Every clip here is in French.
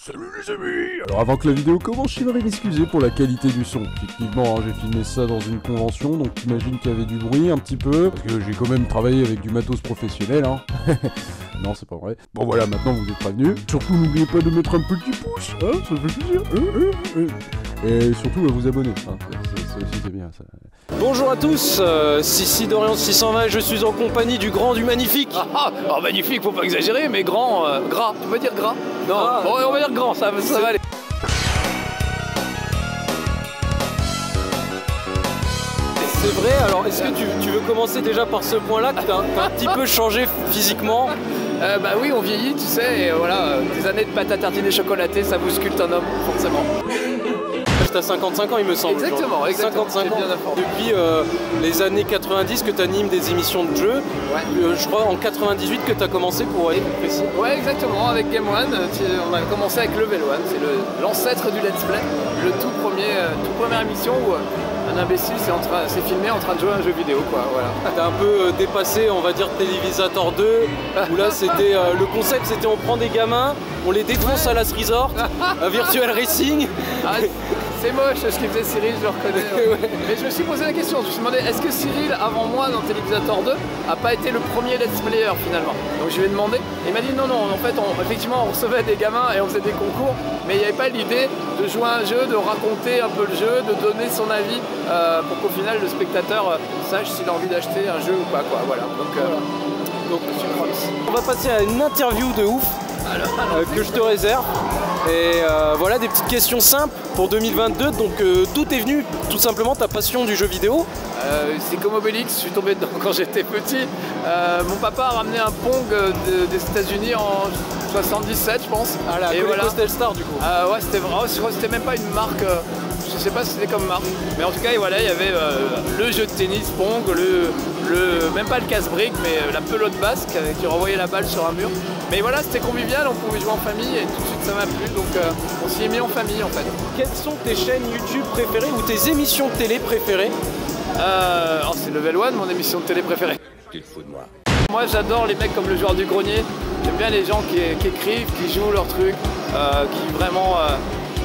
Salut les amis! Alors avant que la vidéo commence, j'aimerais m'excuser pour la qualité du son. Effectivement, j'ai filmé ça dans une convention, donc t'imagines qu'il y avait du bruit un petit peu, parce que j'ai quand même travaillé avec du matos professionnel, hein. Non, c'est pas vrai. Bon voilà, maintenant vous êtes prévenus. Surtout, n'oubliez pas de mettre un petit pouce, hein, ça fait plaisir. Et surtout, à vous abonner, hein. Ça aussi, c'est bien, ça. Bonjour à tous, Sissi d'Orient 620, je suis en compagnie du grand, du magnifique. Alors magnifique, faut pas exagérer, mais grand, gras, tu peux dire gras? Non, bon, on va dire grand, ça va aller. C'est vrai, alors est-ce que tu veux commencer déjà par ce point-là, que t'as un petit peu changé physiquement? Bah oui, on vieillit, tu sais, et voilà, des années de pâte à tartiner chocolatée, ça bouscule un homme, forcément. T'as 55 ans, il me semble. Exactement, exactement. 55 ans. Depuis les années 90 que tu animes des émissions de jeux. Ouais. Je crois en 98 que tu as commencé pour être précis. Ouais, exactement, avec Game One. On a commencé avec Level One, c'est l'ancêtre du Let's Play. Le toute première émission où un imbécile s'est filmé en train de jouer à un jeu vidéo, quoi. Voilà. T'as un peu dépassé, on va dire, Télévisateur 2, où là c'était le concept, c'était on prend des gamins, on les défonce à Last Resort, à Virtual Racing. C'est moche ce qu'il faisait Cyril, je le reconnais. Ouais. Mais je me suis posé la question, je me suis demandé est-ce que Cyril, avant moi dans Télévisateur 2, a pas été le premier let's player finalement? Donc je lui ai demandé, et il m'a dit non, en fait, effectivement on recevait des gamins et on faisait des concours, mais il n'y avait pas l'idée de jouer à un jeu, de raconter un peu le jeu, de donner son avis pour qu'au final le spectateur sache s'il a envie d'acheter un jeu ou pas, quoi. Voilà. Donc on va passer à une interview de ouf que je te réserve. Et voilà des petites questions simples pour 2022, donc d'où est venu tout simplement ta passion du jeu vidéo? C'est comme Obélix, je suis tombé dedans quand j'étais petit. Mon papa a ramené un Pong des États-Unis en 77 je pense. Ah là, et voilà. Postal Star du coup. Ouais, c'était vrai, je crois que c'était même pas une marque, je sais pas si c'était comme marque. Mais en tout cas voilà, il y avait le jeu de tennis Pong, même pas le casse-brique, mais la pelote basque qui renvoyait la balle sur un mur. Mais voilà, c'était convivial, on pouvait jouer en famille et tout de suite ça m'a plu, donc on s'y est mis en famille en fait. Quelles sont tes chaînes YouTube préférées ou tes émissions de télé préférées? C'est Level One, mon émission de télé préférée. Tu te fous de moi. Moi j'adore les mecs comme le joueur du grenier, j'aime bien les gens qui écrivent, qui jouent leur truc, qui vraiment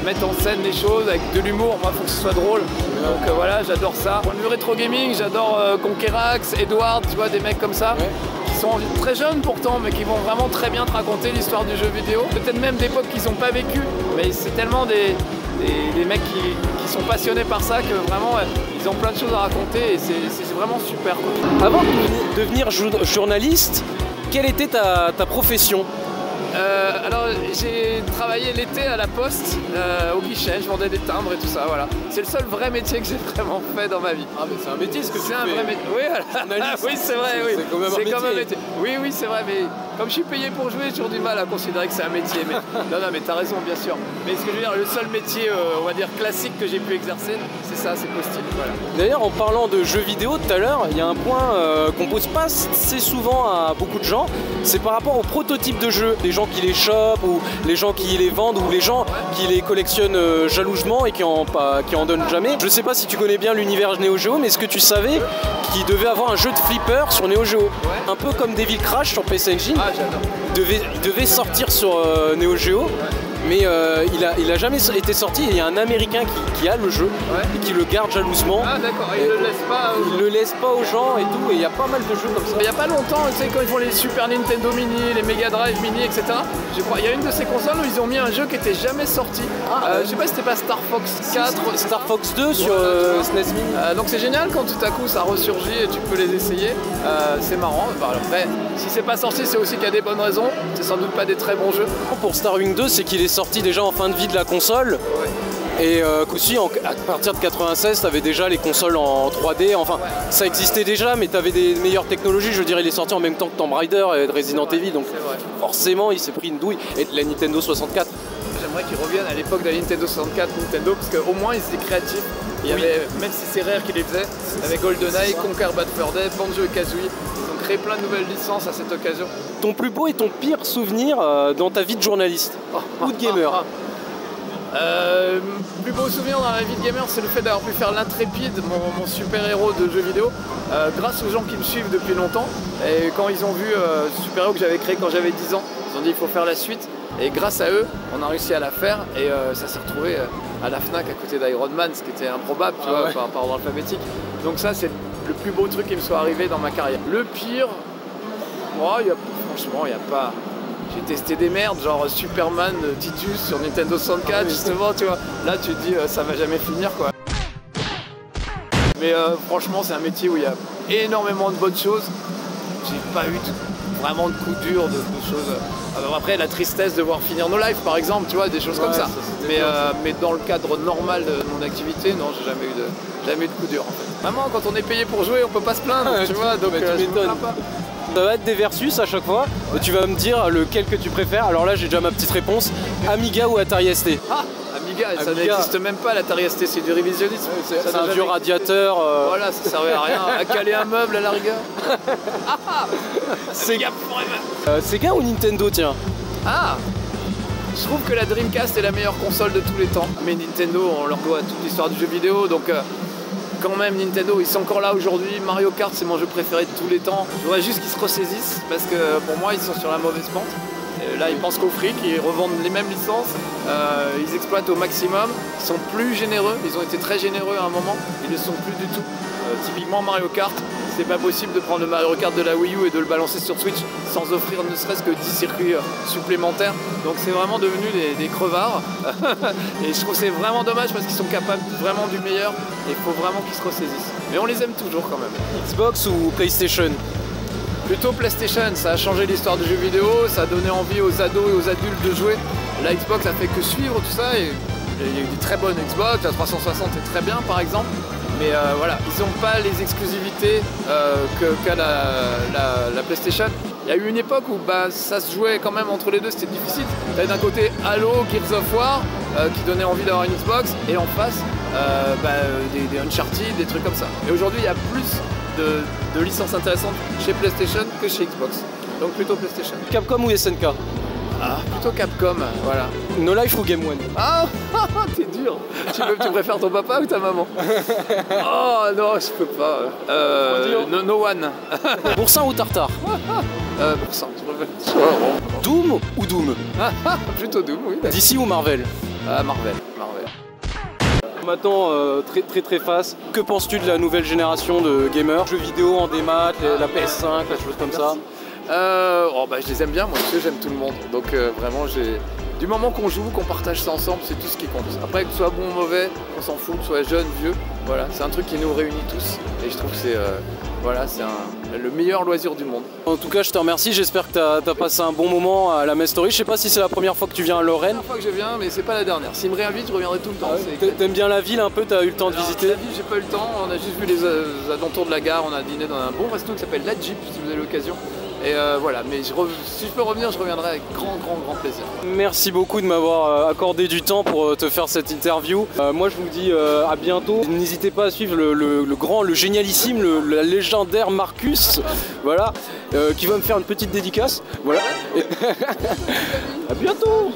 mettent en scène les choses avec de l'humour, moi il faut que ce soit drôle. Donc voilà, j'adore ça. Pour le rétro gaming, j'adore Conquerax, Edward, tu vois, des mecs comme ça. Ouais. Qui sont très jeunes pourtant, mais qui vont vraiment très bien te raconter l'histoire du jeu vidéo. Peut-être même d'époques qu'ils n'ont pas vécu, mais c'est tellement des mecs qui sont passionnés par ça que vraiment ils ont plein de choses à raconter et c'est vraiment super, quoi. Avant de devenir journaliste, quelle était ta profession? Alors j'ai travaillé l'été à la poste, au guichet, je vendais des timbres et tout ça, voilà. C'est le seul vrai métier que j'ai vraiment fait dans ma vie. Ah mais c'est un métier ce que tu fais. C'est un vrai métier, oui, voilà. Oui c'est vrai, oui. C'est quand même un métier. Oui, c'est vrai, mais comme je suis payé pour jouer, j'ai toujours du mal à considérer que c'est un métier. Mais... non, mais t'as raison, bien sûr. Mais ce que je veux dire, le seul métier, on va dire classique que j'ai pu exercer, c'est ça, c'est postille, voilà. D'ailleurs, en parlant de jeux vidéo tout à l'heure, il y a un point qu'on pose pas assez souvent à beaucoup de gens, c'est par rapport aux prototypes de jeux, les gens qui les chopent ou les gens qui les vendent ou les gens qui les collectionnent jalousement et qui en donnent jamais. Je sais pas si tu connais bien l'univers Neo Geo, mais est-ce que tu savais qu'il devait avoir un jeu de flipper sur Neo Geo? Un peu comme Devil Crash sur PC Engine. Ah, j'adore. Il devait sortir sur Neo Geo. Mais il a jamais été sorti et il y a un Américain qui a le jeu et qui le garde jalousement. Ah d'accord, il le laisse pas aux gens. Il le laisse pas aux gens et tout, et il y a pas mal de jeux comme ça. Il y a pas longtemps, tu sais, quand ils font les Super Nintendo Mini, les Mega Drive Mini, etc. Je crois, il y a une de ces consoles où ils ont mis un jeu qui était jamais sorti. Je sais pas si c'était pas Star Fox 4. Star Fox 2 sur SNES Mini. Donc c'est génial quand tout à coup ça ressurgit et tu peux les essayer. C'est marrant. Après, si c'est pas sorti, c'est aussi qu'il y a des bonnes raisons. C'est sans doute pas des très bons jeux. Pour Star Wing 2, c'est qu'il est sorti déjà en fin de vie de la console. Ouais. Et qu'aussi à partir de 96, tu avais déjà les consoles en 3D. Enfin, ça existait déjà, mais tu avais des meilleures technologies. Je veux dire, il est sorti en même temps que Tomb Raider et Resident Evil. Donc forcément, il s'est pris une douille. Et de la Nintendo 64. J'aimerais qu'ils reviennent à l'époque de la Nintendo 64, Nintendo, parce qu'au moins ils étaient créatifs. Il y avait, même si c'est rare qu'ils les faisaient, il y avait GoldenEye, Conquer Bad Fur Day, Banjo et Kazooie. Ils ont créé plein de nouvelles licences à cette occasion. Ton plus beau et ton pire souvenir dans ta vie de journaliste ou de gamer? Plus beau souvenir dans la vie de gamer, c'est le fait d'avoir pu faire l'Intrépide, mon super-héros de jeux vidéo, grâce aux gens qui me suivent depuis longtemps. Et quand ils ont vu ce super-héros que j'avais créé quand j'avais 10 ans, ils ont dit il faut faire la suite. Et grâce à eux, on a réussi à la faire et ça s'est retrouvé à la FNAC à côté d'Iron Man, ce qui était improbable, tu vois, par ordre alphabétique. Donc ça, c'est le plus beau truc qui me soit arrivé dans ma carrière. Le pire, moi, franchement, il n'y a pas... J'ai testé des merdes, genre Superman Titus sur Nintendo 64, justement, tu vois. Là, tu te dis, ça va jamais finir, quoi. Mais franchement, c'est un métier où il y a énormément de bonnes choses. J'ai pas eu vraiment de coups durs, de choses... Alors après, la tristesse de voir finir nos lives, par exemple, tu vois, des choses comme ça. Mais dans le cadre normal de mon activité, non, j'ai jamais eu de coups durs, en fait. Vraiment, quand on est payé pour jouer, on peut pas se plaindre, tu vois, donc je me plains pas. Ça va être des versus à chaque fois. Tu vas me dire lequel que tu préfères. Alors là, j'ai déjà ma petite réponse. Amiga ou Atari ST? Ah, Amiga, ça n'existe même pas, l'Atari ST, c'est du révisionnisme. C'est un vieux radiateur. Voilà, ça servait à rien. À caler un meuble à la rigueur. Sega forever. Sega ou Nintendo, tiens? Ah, je trouve que la Dreamcast est la meilleure console de tous les temps. Mais Nintendo, on leur doit toute l'histoire du jeu vidéo, donc... Quand même, Nintendo, ils sont encore là aujourd'hui. Mario Kart, c'est mon jeu préféré de tous les temps. Je voudrais juste qu'ils se ressaisissent parce que pour moi, ils sont sur la mauvaise pente. Et là, ils pensent qu'au fric, ils revendent les mêmes licences. Ils exploitent au maximum. Ils sont plus généreux. Ils ont été très généreux à un moment. Ils ne le sont plus du tout. Typiquement, Mario Kart, c'est pas possible de prendre le Mario Kart de la Wii U et de le balancer sur Switch sans offrir ne serait-ce que 10 circuits supplémentaires. Donc c'est vraiment devenu des crevards. Et je trouve que c'est vraiment dommage parce qu'ils sont capables vraiment du meilleur et il faut vraiment qu'ils se ressaisissent. Mais on les aime toujours quand même. Xbox ou PlayStation? Plutôt PlayStation, ça a changé l'histoire du jeu vidéo, ça a donné envie aux ados et aux adultes de jouer. La Xbox a fait que suivre tout ça et il y a eu des très bonnes Xbox, la 360 est très bien par exemple. Mais voilà, ils n'ont pas les exclusivités qu'a la PlayStation. Il y a eu une époque où ça se jouait quand même entre les deux, c'était difficile. Tu avais d'un côté Halo, Gears of War, qui donnait envie d'avoir une Xbox, et en face, des Uncharted, des trucs comme ça. Et aujourd'hui, il y a plus de licences intéressantes chez PlayStation que chez Xbox. Donc plutôt PlayStation. Capcom ou SNK? Ah, plutôt Capcom, voilà. No Life ou Game One? Ah, t'es dur. Tu préfères ton papa ou ta maman? Oh non, je peux pas. No One. Boursin ou Tartare? Boursin, je préfère. Doom ou Doom? Plutôt Doom, oui. DC ou Marvel? Marvel. Maintenant, très face. Que penses-tu de la nouvelle génération de gamers? Jeux vidéo en démat, la PS5, la chose comme ça? Je les aime bien, moi, parce que j'aime tout le monde. Donc vraiment, du moment qu'on joue, qu'on partage ça ensemble, c'est tout ce qui compte. Après, que ce soit bon ou mauvais, on s'en fout, que ce soit jeune, vieux, voilà, c'est un truc qui nous réunit tous. Et je trouve que c'est le meilleur loisir du monde. En tout cas, je te remercie, j'espère que tu as passé un bon moment à la Mestory. Je sais pas si c'est la première fois que tu viens à Lorraine. C'est la première fois que je viens, mais c'est pas la dernière. S'il me réinvite, je reviendrai tout le temps. T'aimes bien la ville un peu? T'as eu le temps de visiter? La ville, j'ai pas eu le temps. On a juste vu les alentours de la gare. On a dîné dans un bon resto qui s'appelle La Jeep, si vous avez l'occasion. Et voilà, mais si je peux revenir, je reviendrai avec grand plaisir. Merci beaucoup de m'avoir accordé du temps pour te faire cette interview. Moi je vous dis à bientôt. N'hésitez pas à suivre le génialissime, le légendaire Marcus, voilà, qui va me faire une petite dédicace. Voilà. Et à bientôt.